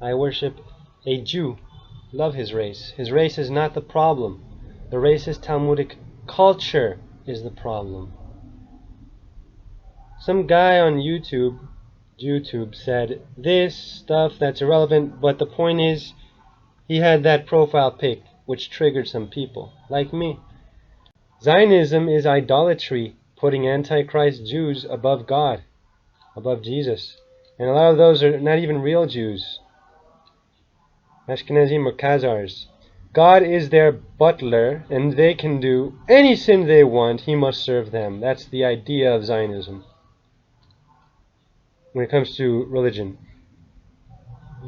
I worship a Jew. Love his race. His race is not the problem. The racist Talmudic culture is the problem. Some guy on YouTube said this stuff that's irrelevant, but the point is he had that profile pic which triggered some people, like me. Zionism is idolatry, putting Antichrist Jews above God, above Jesus. And a lot of those are not even real Jews. Ashkenazim or Khazars. God is their butler, and they can do any sin they want. He must serve them. That's the idea of Zionism when it comes to religion.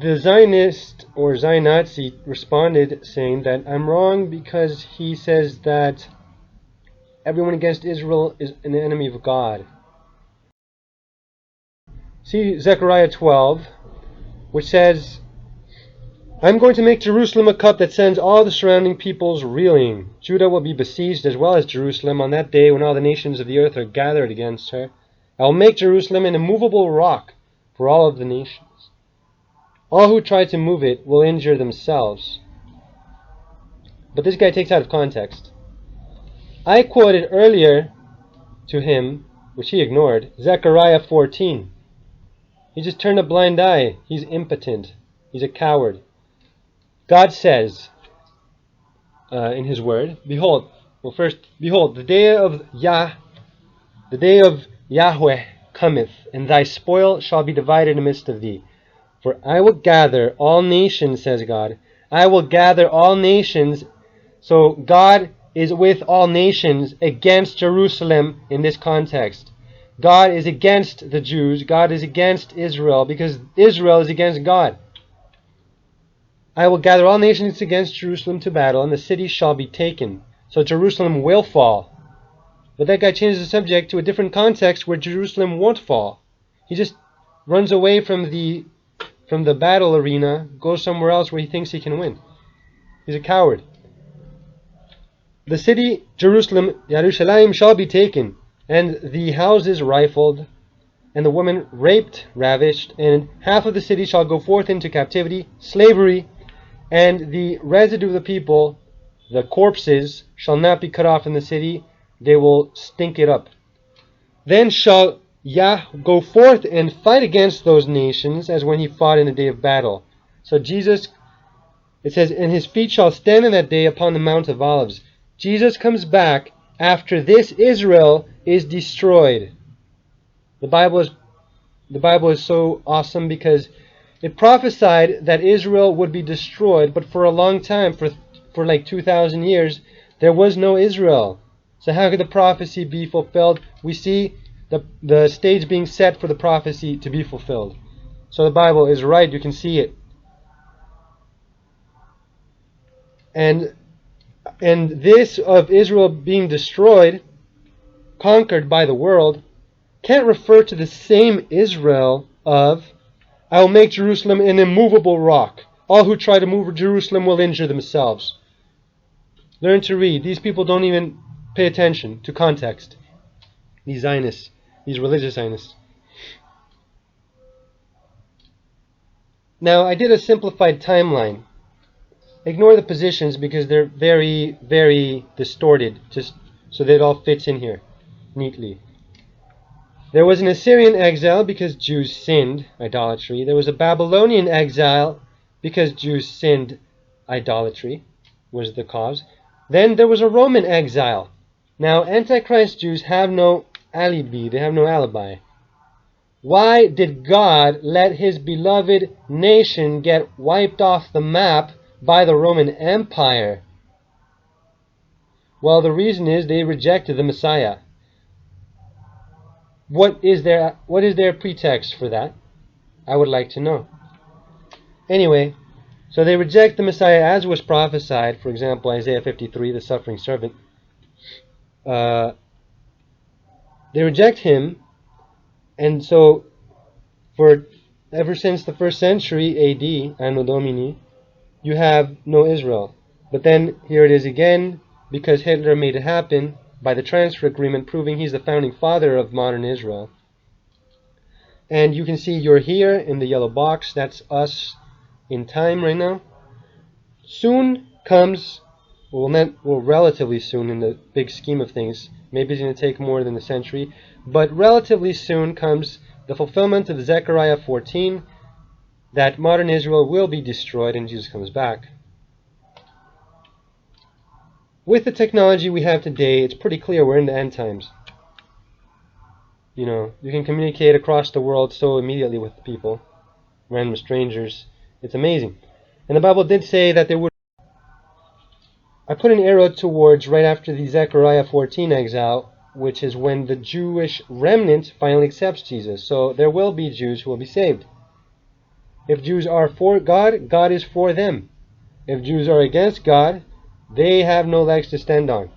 The Zionist or Zionazi responded saying that I'm wrong because he says that everyone against Israel is an enemy of God. See Zechariah 12, which says, I'm going to make Jerusalem a cup that sends all the surrounding peoples reeling. Judah will be besieged as well as Jerusalem on that day when all the nations of the earth are gathered against her. I will make Jerusalem an immovable rock for all of the nations. All who try to move it will injure themselves. But this guy takes out of context. I quoted earlier to him, which he ignored, Zechariah 14. He just turned a blind eye. He's impotent. He's a coward. God says in his word, behold, the day of Yahweh cometh, and thy spoil shall be divided in the midst of thee. For I will gather all nations, says God. I will gather all nations. So God is with all nations against Jerusalem in this context. God is against the Jews. God is against Israel because Israel is against God. I will gather all nations against Jerusalem to battle, and the city shall be taken. So Jerusalem will fall. But that guy changes the subject to a different context where Jerusalem won't fall. He just runs away from the battle arena, goes somewhere else where he thinks he can win. He's a coward. The city, Jerusalem, Yerushalayim, shall be taken, and the houses rifled, and the women raped, ravished, and half of the city shall go forth into captivity, slavery, and the residue of the people, the corpses, shall not be cut off in the city. They will stink it up. Then shall Yah go forth and fight against those nations as when he fought in the day of battle. So Jesus, it says, and his feet shall stand in that day upon the Mount of Olives. Jesus comes back after this Israel is destroyed. The Bible is so awesome because it prophesied that Israel would be destroyed, but for a long time, for like 2,000 years, there was no Israel. So how could the prophecy be fulfilled? We see the stage being set for the prophecy to be fulfilled. So the Bible is right, you can see it. And this of Israel being destroyed, conquered by the world, can't refer to the same Israel of, I will make Jerusalem an immovable rock. All who try to move Jerusalem will injure themselves. Learn to read. These people don't even pay attention to context. These Zionists, these religious Zionists. Now, I did a simplified timeline. Ignore the positions because they're very, very distorted, just so that it all fits in here neatly. There was an Assyrian exile because Jews sinned, idolatry. There was a Babylonian exile because Jews sinned, idolatry was the cause. Then there was a Roman exile. Now, Antichrist Jews have no alibi. They have no alibi. Why did God let his beloved nation get wiped off the map by the Roman Empire? Well, the reason is they rejected the Messiah. What is their pretext for that? I would like to know. Anyway, so they reject the Messiah as was prophesied. For example, Isaiah 53, the suffering servant. They reject him, and so ever since the 1st century AD, Anno Domini, you have no Israel. But then here it is again, because Hitler made it happen by the transfer agreement, proving he's the founding father of modern Israel. And you can see you're here in the yellow box. That's us in time right now. Soon comes, well, relatively soon in the big scheme of things. Maybe it's going to take more than a century, but relatively soon comes the fulfillment of Zechariah 14, that modern Israel will be destroyed and Jesus comes back. With the technology we have today, it's pretty clear we're in the end times. You can communicate across the world so immediately with people, random strangers. It's amazing. And the Bible did say that there would... I put an arrow towards right after the Zechariah 14 exile, which is when the Jewish remnant finally accepts Jesus. So there will be Jews who will be saved. If Jews are for God, God is for them. If Jews are against God, they have no legs to stand on.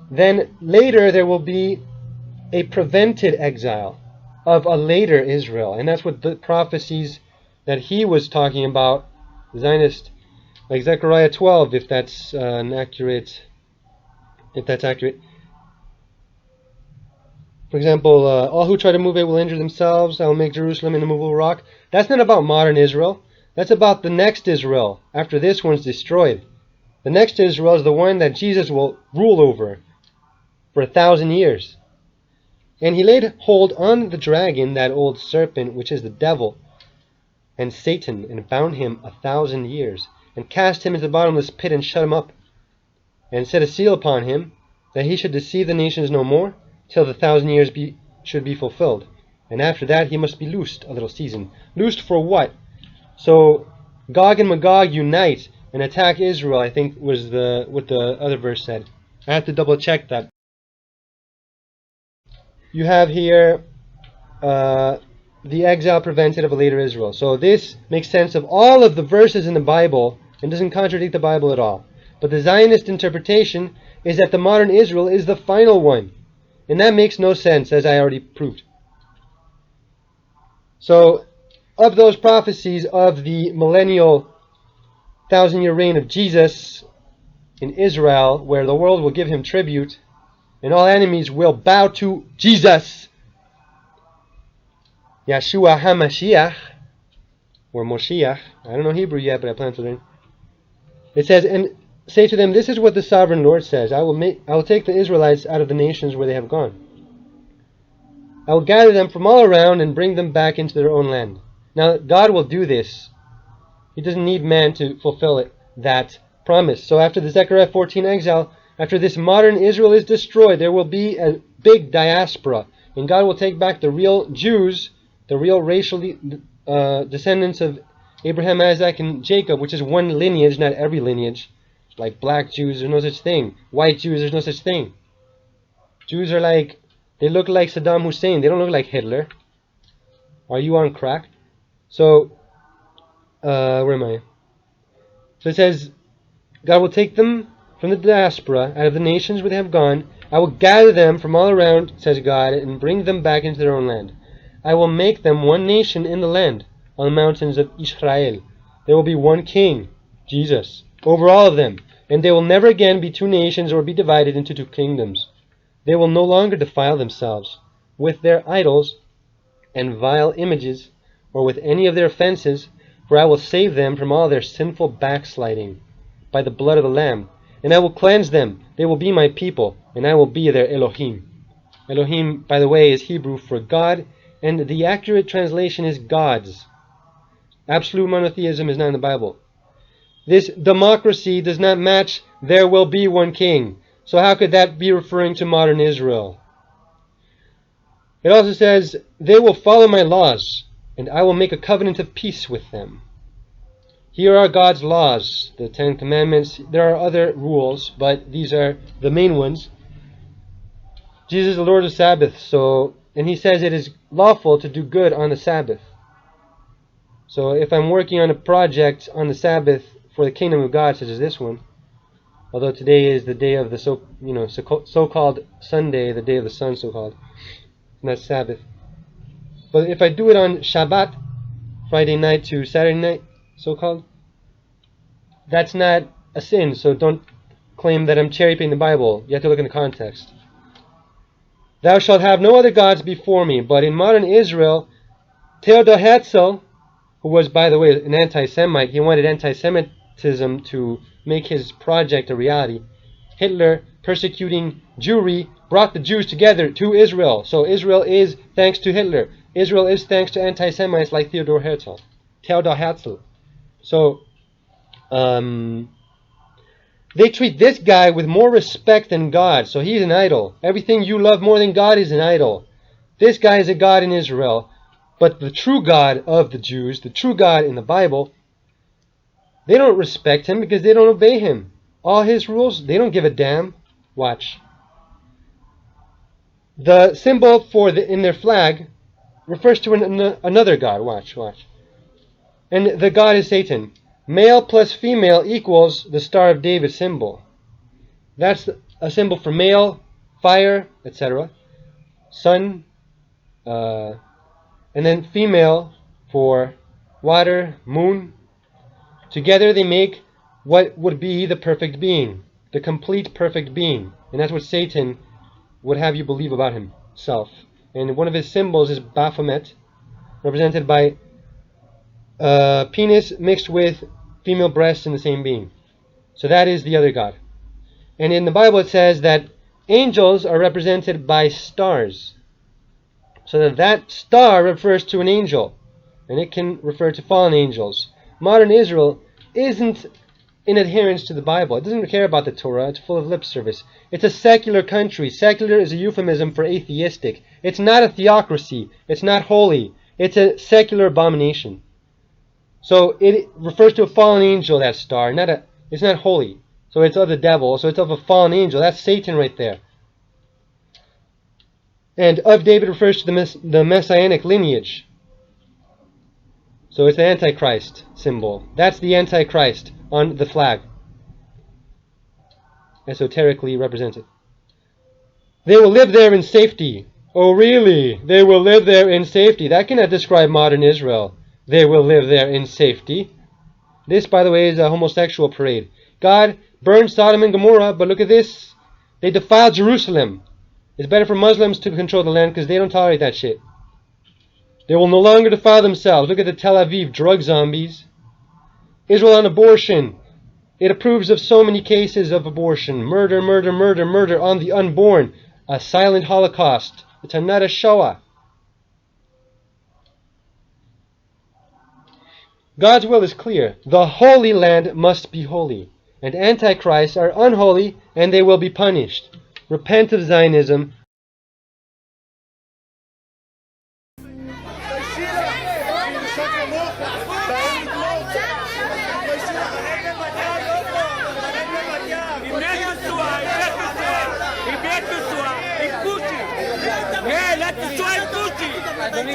Then later there will be a prevented exile of a later Israel. And that's what the prophecies that he was talking about, Zionist, like Zechariah 12, if that's accurate. For example, all who try to move it will injure themselves. I will make Jerusalem an immovable rock. That's not about modern Israel. That's about the next Israel after this one's destroyed. The next Israel is the one that Jesus will rule over for 1,000 years. And he laid hold on the dragon, that old serpent, which is the devil, and Satan, and bound him 1,000 years, and cast him into the bottomless pit, and shut him up, and set a seal upon him, that he should deceive the nations no more, till the 1,000 years should be fulfilled. And after that he must be loosed a little season. Loosed for what? So Gog and Magog unite and attack Israel, I think was what the other verse said. I have to double check that. You have here the exile prevented of a later Israel. So this makes sense of all of the verses in the Bible and doesn't contradict the Bible at all. But the Zionist interpretation is that the modern Israel is the final one. And that makes no sense, as I already proved. So, of those prophecies of the millennial 1,000-year reign of Jesus in Israel, where the world will give him tribute, and all enemies will bow to Jesus, Yeshua HaMashiach, or Moshiach, I don't know Hebrew yet, but I plan to learn. It says, and say to them, this is what the sovereign Lord says, I will take the Israelites out of the nations where they have gone. I will gather them from all around and bring them back into their own land. Now, God will do this. He doesn't need man to fulfill that promise. So after the Zechariah 14 exile, after this modern Israel is destroyed, there will be a big diaspora. And God will take back the real Jews, the real racial descendants of Abraham, Isaac, and Jacob, which is one lineage, not every lineage. Like black Jews, there's no such thing. White Jews, there's no such thing. Jews are like, they look like Saddam Hussein. They don't look like Hitler. Are you on crack? So, where am I? So it says, God will take them from the diaspora, out of the nations where they have gone. I will gather them from all around, says God, and bring them back into their own land. I will make them one nation in the land, on the mountains of Israel. There will be one king, Jesus, over all of them, and they will never again be two nations or be divided into two kingdoms. They will no longer defile themselves with their idols and vile images, or with any of their offenses, for I will save them from all their sinful backsliding by the blood of the Lamb, and I will cleanse them. They will be my people, and I will be their Elohim. Elohim, by the way, is Hebrew for God, and the accurate translation is gods. Absolute monotheism is not in the Bible. This democracy does not match there will be one king. So how could that be referring to modern Israel? It also says, they will follow my laws, and I will make a covenant of peace with them. Here are God's laws, the 10 Commandments. There are other rules, but these are the main ones. Jesus is the Lord of the Sabbath, and he says it is lawful to do good on the Sabbath. So if I'm working on a project on the Sabbath for the kingdom of God, such as this one, although today is the day of the so-called Sunday, the day of the sun, so-called, and that's Sabbath. But if I do it on Shabbat, Friday night to Saturday night, so-called, that's not a sin. So don't claim that I'm cherry-picking the Bible. You have to look in the context. Thou shalt have no other gods before me. But in modern Israel, Theodohetzel, who was, by the way, an anti-Semite. He wanted anti-Semitism to make his project a reality. Hitler, persecuting Jewry, brought the Jews together to Israel. So Israel is thanks to Hitler. Israel is thanks to anti-Semites like Theodor Herzl. So, they treat this guy with more respect than God. So he's an idol. Everything you love more than God is an idol. This guy is a God in Israel. But the true God of the Jews, the true God in the Bible, they don't respect him because they don't obey him. All his rules, they don't give a damn. Watch. The symbol in their flag refers to another God. Watch. And the God is Satan. Male plus female equals the Star of David symbol. That's a symbol for male, fire, etc. Sun, and then female for water, moon. Together they make what would be the perfect being, the complete perfect being. And that's what Satan would have you believe about himself. And one of his symbols is Baphomet, represented by penis mixed with female breasts in the same being. So that is the other God. And in the Bible it says that angels are represented by stars. So that star refers to an angel. And it can refer to fallen angels. Modern Israel isn't in adherence to the Bible. It doesn't care about the Torah. It's full of lip service. It's a secular country. Secular is a euphemism for atheistic. It's not a theocracy. It's not holy. It's a secular abomination. So it refers to a fallen angel, that star. It's not holy. So it's of the devil. So it's of a fallen angel. That's Satan right there. And of David refers to the messianic lineage. So it's the Antichrist symbol. That's the Antichrist on the flag. Esoterically represented. They will live there in safety. Oh really? They will live there in safety. That cannot describe modern Israel. They will live there in safety. This, by the way, is a homosexual parade. God burned Sodom and Gomorrah, but look at this. They defiled Jerusalem. It's better for Muslims to control the land because they don't tolerate that shit. They will no longer defile themselves. Look at the Tel Aviv drug zombies. Israel on abortion. It approves of so many cases of abortion. Murder on the unborn. A silent Holocaust. It's another Shoah. God's will is clear. The Holy Land must be holy. And antichrists are unholy and they will be punished. Repent of Zionism.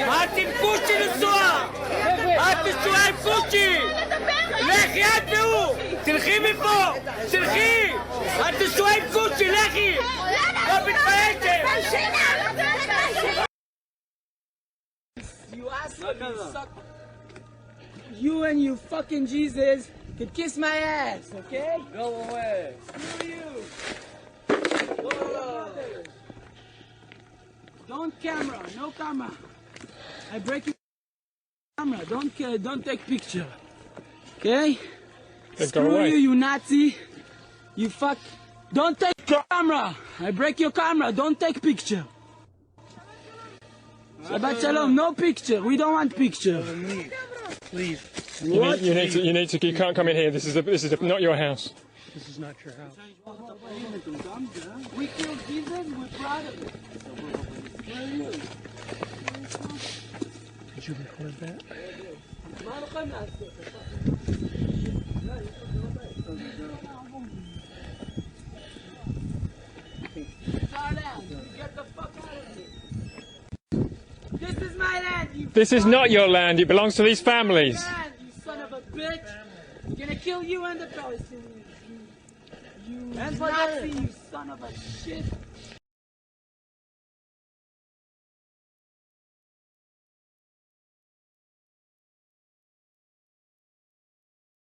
אל תנפושי לנסוע! אל תנסוע עם פושי! לכי את והוא! תלכי מפה! תלכי! אל תנסוע עם פושי! לכי! לא מתביישת! You asshole, you suck. You and your fucking Jesus could kiss my ass, okay? Go away! Screw you! Don't camera, no camera. I break your camera. Don't take picture. Okay? Screw you, you Nazi. You fuck. Don't take camera. I break your camera. Don't take picture. Shabbat shalom. No picture. We don't want picture. Please. You need to. You can't come in here. This is not your house. This is not your house. We killed Jesus. We're proud of it. Where are you? Did you record that? Get the fuck out of here. This is my land. This is not your land. It belongs to these families. Land, you son of a bitch. I'm gonna kill you and the Palestinians. You Nazi, you son of a shit.